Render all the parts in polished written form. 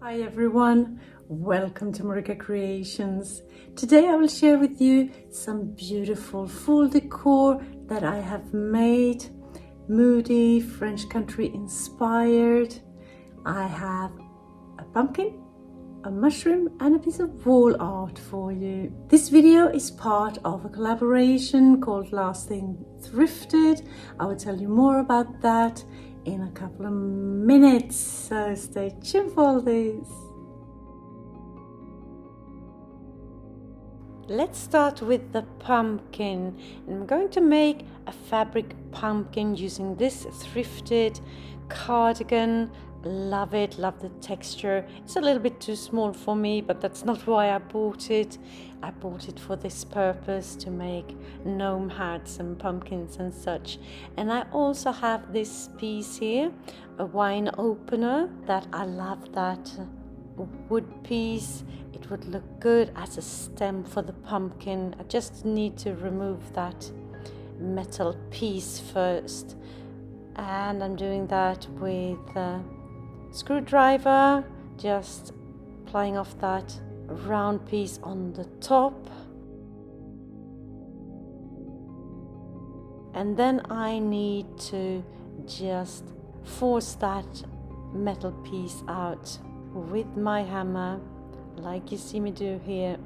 Hi everyone, welcome to MarikaCreations. Today I will share with you some beautiful full decor that I have made. Moody, French country inspired. I have a pumpkin, a mushroom and a piece of wall art for you. This video is part of a collaboration called LAST THING THRIFTED. I will tell you more about that in a couple of minutes, so stay tuned for all this. Let's start with the pumpkin. I'm going to make a fabric pumpkin using this thrifted cardigan. Love it, love the texture. It's a little bit too small for me, but that's not why I bought it. I bought it for this purpose, to make gnome hats and pumpkins and such. And I also have this piece here, a wine opener, that I love that wood piece. It would look good as a stem for the pumpkin. I just need to remove that metal piece first. And I'm doing that with screwdriver, just plying off that round piece on the top, and then I need to just force that metal piece out with my hammer, like you see me do here.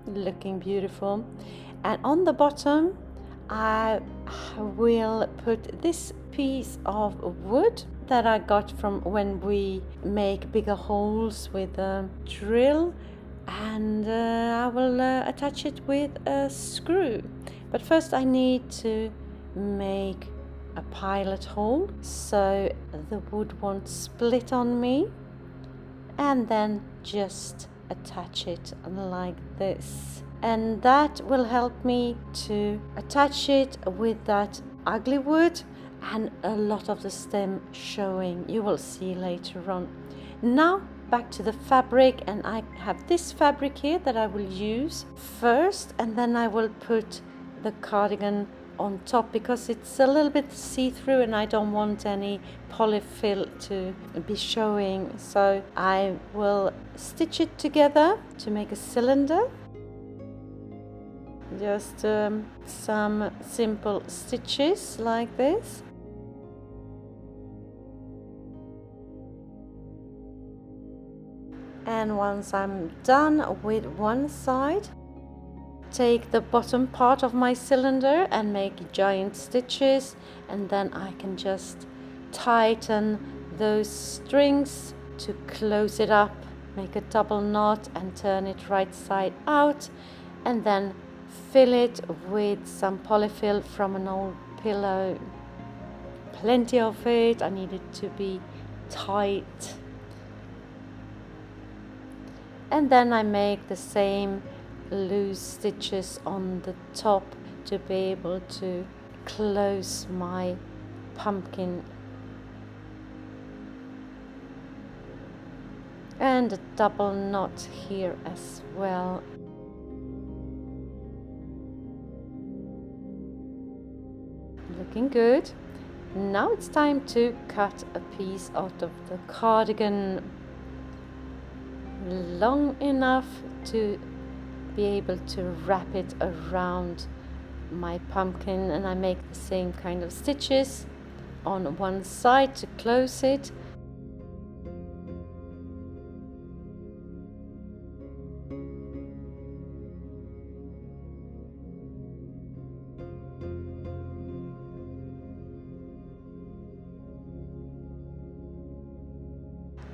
Looking beautiful. And on the bottom I will put this piece of wood that I got from when we make bigger holes with a drill, and I will attach it with a screw. But first I need to make a pilot hole so the wood won't split on me, and then just attach it like this. And that will help me to attach it with that ugly wood and a lot of the stem showing. You will see later on. Now back to the fabric, and I have this fabric here that I will use first, and then I will put the cardigan on top because it's a little bit see-through and I don't want any polyfill to be showing. So I will stitch it together to make a cylinder. Just some simple stitches like this. And once I'm done with one side, take the bottom part of my cylinder and make giant stitches, and then I can just tighten those strings to close it up, make a double knot and turn it right side out, and then fill it with some polyfill from an old pillow. Plenty of it. I need it to be tight. And then I make the same loose stitches on the top to be able to close my pumpkin. And a double knot here as well. Looking good. Now it's time to cut a piece out of the cardigan, long enough to be able to wrap it around my pumpkin, and I make the same kind of stitches on one side to close it.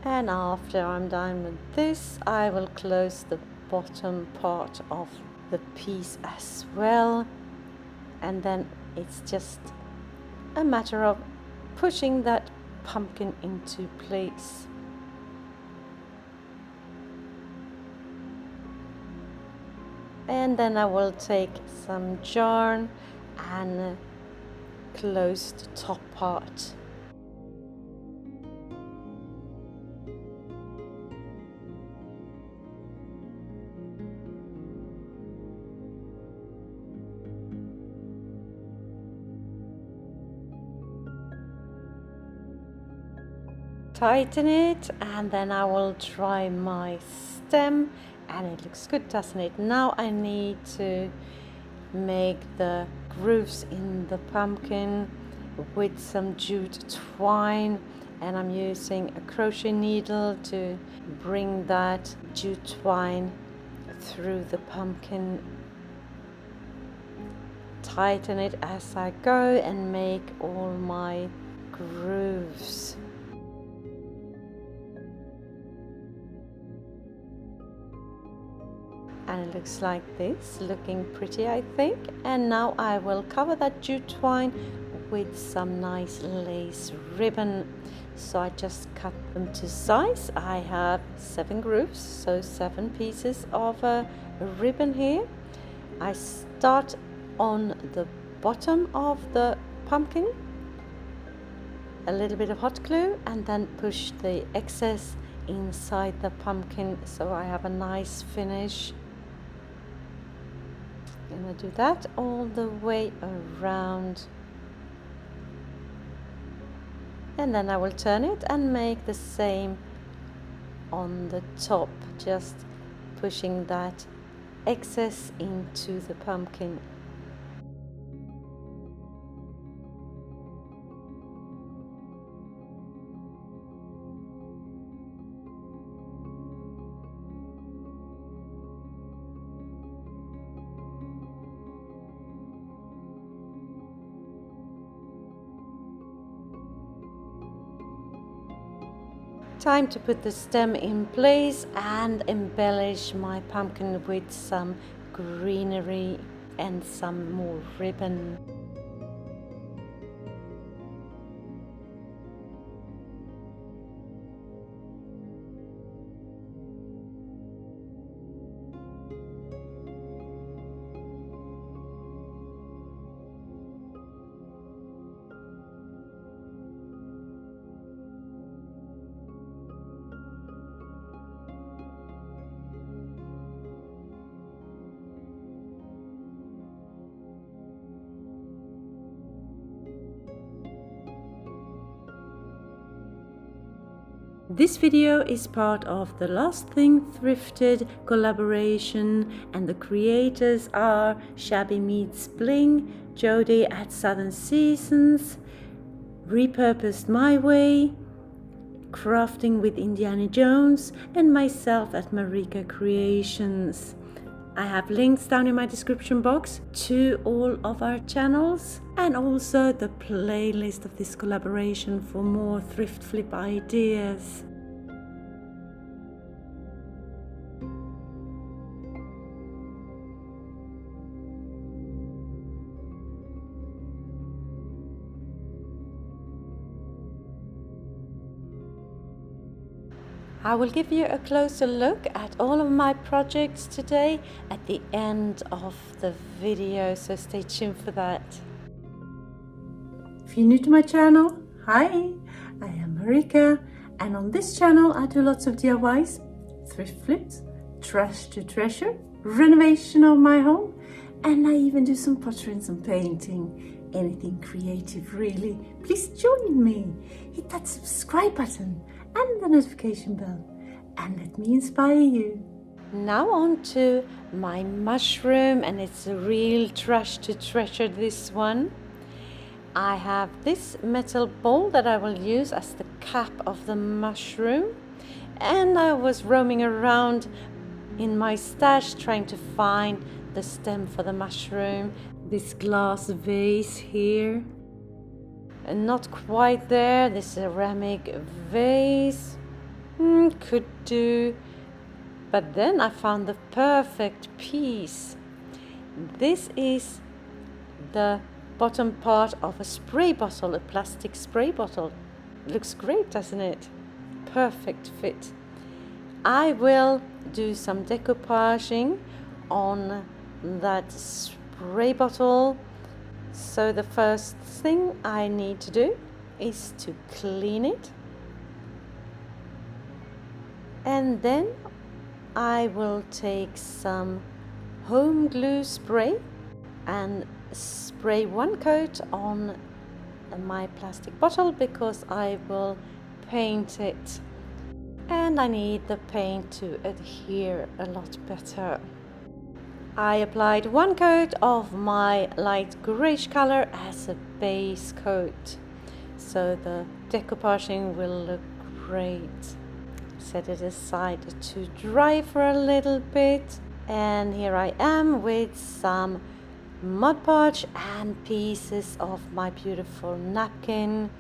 And after I'm done with this, I will close the bottom part of the piece as well. And then it's just a matter of pushing that pumpkin into place. And then I will take some yarn and close the top part. tighten it, and then I will try my stem, and it looks good, doesn't it? Now I need to make the grooves in the pumpkin with some jute twine, and I'm using a crochet needle to bring that jute twine through the pumpkin. Tighten it as I go and make all my grooves. And it looks like this, looking pretty, I think. And now I will cover that jute twine with some nice lace ribbon. So I just cut them to size. I have 7 grooves, so 7 pieces of ribbon here. I start on the bottom of the pumpkin, a little bit of hot glue, and then push the excess inside the pumpkin so I have a nice finish. I'm going to do that all the way around, and then I will turn it and make the same on the top, just pushing that excess into the pumpkin. Time to put the stem in place and embellish my pumpkin with some greenery and some more ribbon. This video is part of the LAST THING THRIFTED collaboration, and the creators are Shabby Meets Bling, Jody at Southern Seasons, Repurposed My Way, Crafting with Indiana Jones, and myself at MarikaCreations. I have links down in my description box to all of our channels, and also the playlist of this collaboration for more thrift flip ideas. I will give you a closer look at all of my projects today at the end of the video, so stay tuned for that. If you're new to my channel, hi, I am Marika, and on this channel I do lots of DIYs, thrift flips, trash to treasure, renovation of my home, and I even do some pottery and some painting. Anything creative really. Please join me. Hit that subscribe button and the notification bell, and let me inspire you. Now on to my mushroom, and it's a real trash to treasure, this one. I have this metal bowl that I will use as the cap of the mushroom, and I was roaming around in my stash trying to find the stem for the mushroom. This glass vase here, and not quite there. This ceramic vase could do, but then I found the perfect piece. This is the bottom part of a spray bottle, a plastic spray bottle. Looks great, doesn't it? Perfect fit. I will do some decoupaging on that spray bottle. So the first thing I need to do is to clean it, and then I will take some home glue spray and spray one coat on my plastic bottle, because I will paint it. And I need the paint to adhere a lot better. I applied one coat of my light grayish color as a base coat, so the decoupaging will look great. Set it aside to dry for a little bit, and here I am with some Mod Podge and pieces of my beautiful napkin.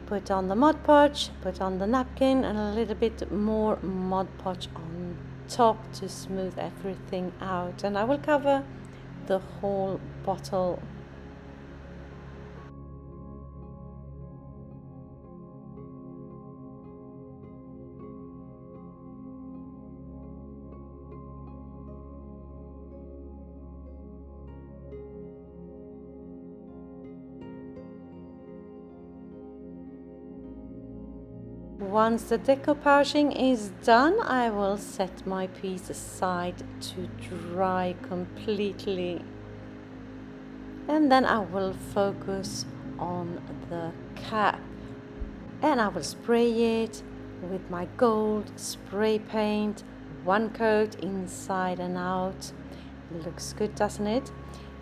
Put on the Mod Podge, put on the napkin, and a little bit more Mod Podge on top to smooth everything out, and I will cover the whole bottle. Once the decoupaging is done, I will set my piece aside to dry completely. And then I will focus on the cap. And I will spray it with my gold spray paint, one coat inside and out. It looks good, doesn't it?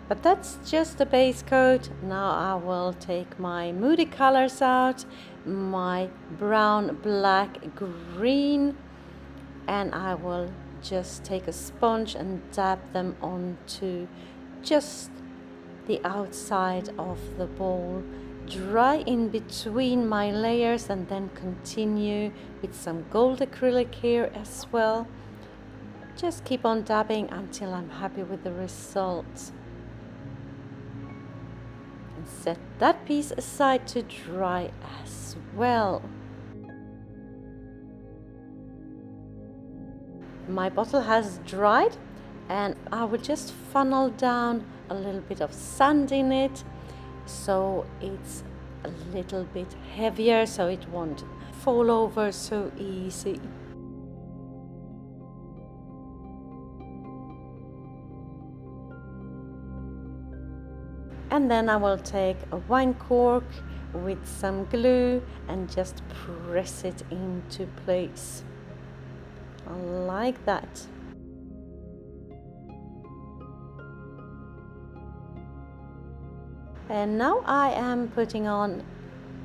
But that's just the base coat. Now I will take my Moody colors out, my brown, black, green, and I will just take a sponge and dab them onto just the outside of the bowl. Dry in between my layers and then continue with some gold acrylic here as well. Just keep on dabbing until I'm happy with the results. Set that piece aside to dry as well. My bottle has dried, and I will just funnel down a little bit of sand in it so it's a little bit heavier, so it won't fall over so easy. And then I will take a wine cork with some glue and just press it into place, like that. And now I am putting on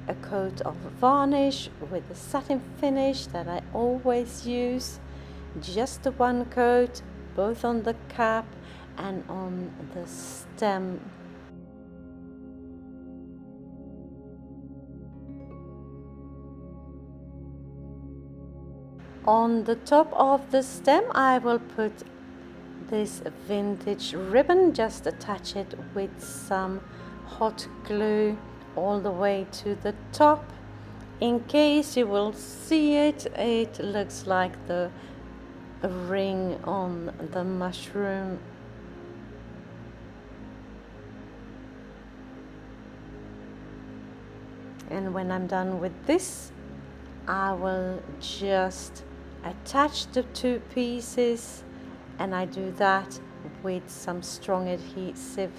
a coat of varnish with a satin finish that I always use. Just the one coat, both on the cap and on the stem. On the top of the stem I will put this vintage ribbon, just attach it with some hot glue all the way to the top. In case you will see it, it looks like the ring on the mushroom. And when I'm done with this, I will just attach the two pieces, and I do that with some strong adhesive.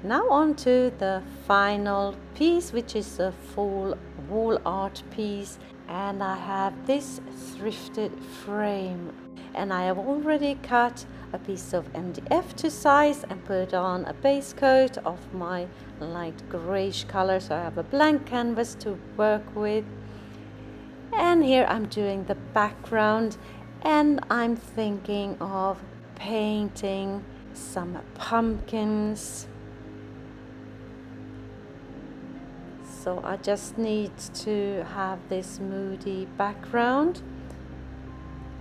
Now on to the final piece, which is a full wall art piece, and I have this thrifted frame, and I have already cut a piece of MDF to size and put on a base coat of my light grayish color, so I have a blank canvas to work with. And here I'm doing the background, and I'm thinking of painting some pumpkins. So I just need to have this moody background,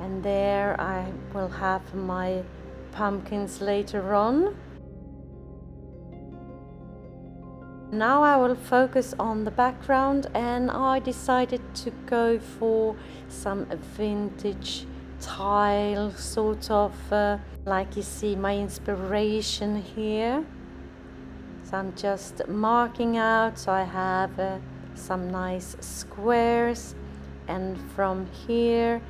and there I will have my pumpkins later on. Now I will focus on the background, and I decided to go for some vintage tile, sort of like you see my inspiration here. So I'm just marking out, so I have some nice squares, and from here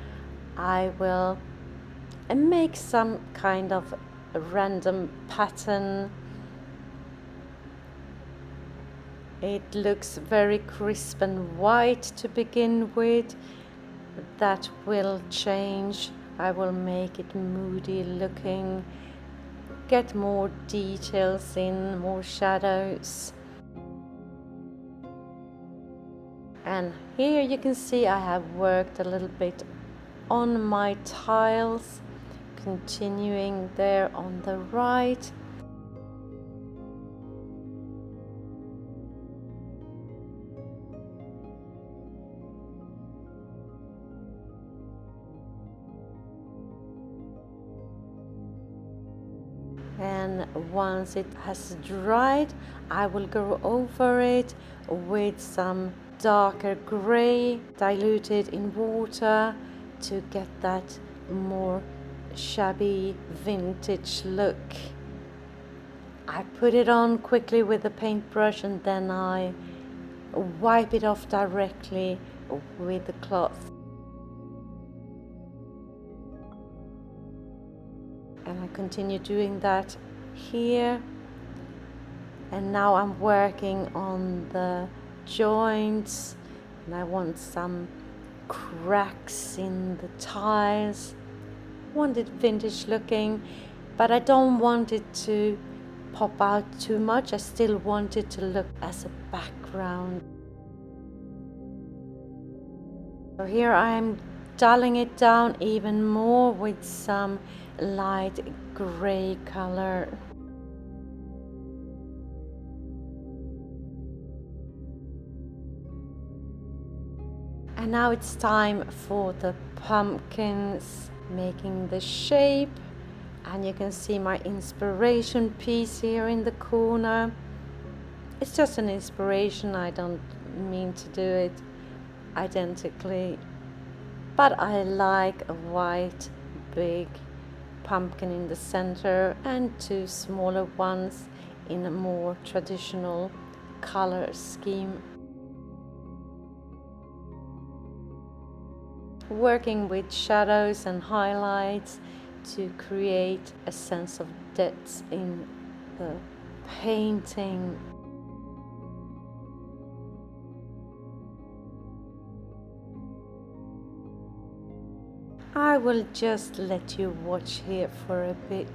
I will make some kind of a random pattern. It looks very crisp and white to begin with. That will change. I will make it moody looking, get more details in, more shadows. And here you can see I have worked a little bit on my tiles, continuing there on the right. And once it has dried, I will go over it with some darker gray diluted in water to get that more shabby vintage look. I put it on quickly with a paintbrush and then I wipe it off directly with the cloth. And I continue doing that here. And now I'm working on the joints, and I want some cracks in the tiles. I want it vintage looking, but I don't want it to pop out too much. I still want it to look as a background. So here I'm dulling it down even more with some light gray color. And now it's time for the pumpkins, making the shape. And you can see my inspiration piece here in the corner. It's just an inspiration, I don't mean to do it identically. But I like a white big pumpkin in the center and two smaller ones in a more traditional color scheme. Working with shadows and highlights to create a sense of depth in the painting. I will just let you watch here for a bit.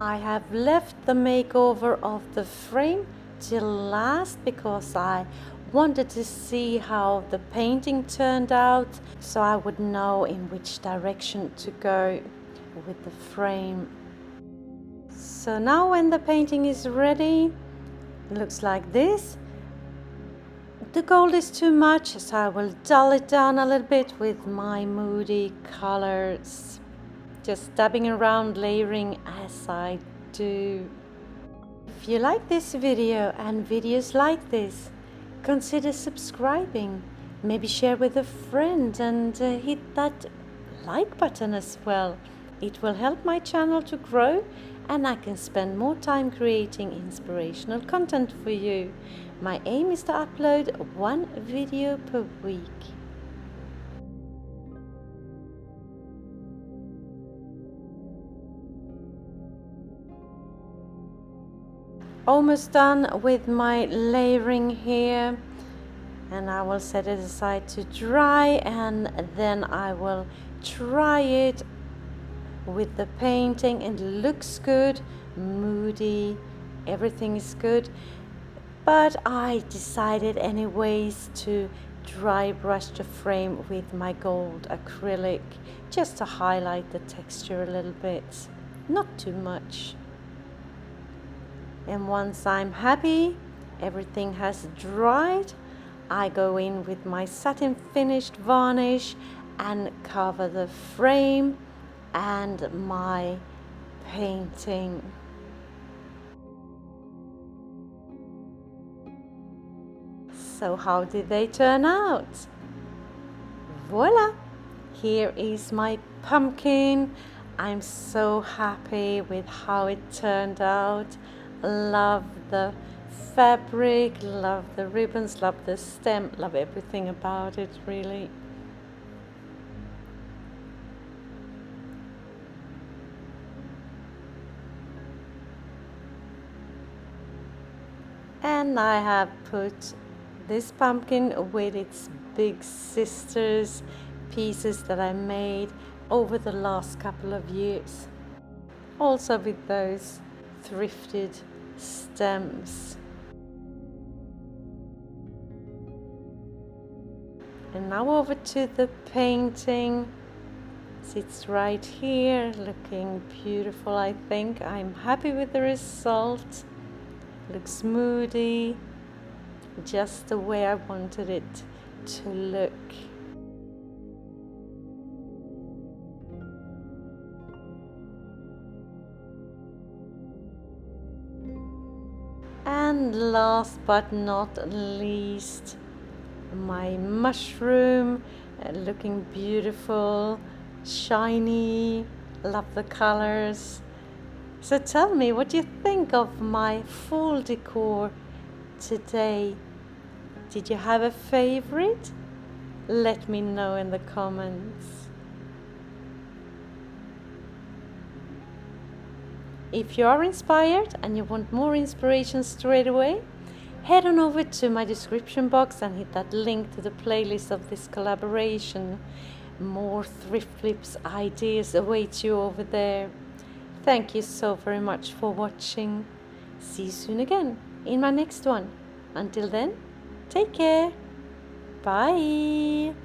I have left the makeover of the frame till last because I wanted to see how the painting turned out, so I would know in which direction to go with the frame. So now when the painting is ready, it looks like this. The gold is too much, so I will dull it down a little bit with my Moody colors. Just dabbing around, layering as I do. If you like this video and videos like this, consider subscribing. Maybe share with a friend and hit that like button as well. It will help my channel to grow and I can spend more time creating inspirational content for you. My aim is to upload one video per week. Almost done with my layering here, and I will set it aside to dry, and then I will try it with the painting. It looks good, Moody, everything is good, but I decided anyways to dry brush the frame with my gold acrylic just to highlight the texture a little bit, not too much. And once I'm happy everything has dried, I go in with my satin finished varnish and cover the frame and my painting. So how did they turn out? Voila! Here is my pumpkin. I'm so happy with how it turned out. Love the fabric, love the ribbons, love the stem, love everything about it really. And I have put this pumpkin with its big sisters pieces that I made over the last couple of years, also with those thrifted stems. And now over to the painting. Sits right here, looking beautiful. I think I'm happy with the result. Looks moody, just the way I wanted it to look. And last but not least, my mushroom, looking beautiful, shiny, love the colors. So tell me, what do you think of my fall decor today? Did you have a favorite? Let me know in the comments. If you are inspired and you want more inspiration straight away, head on over to my description box and hit that link to the playlist of this collaboration. More thrift flips ideas await you over there. Thank you so very much for watching. See you soon again in my next one. Until then, take care. Bye.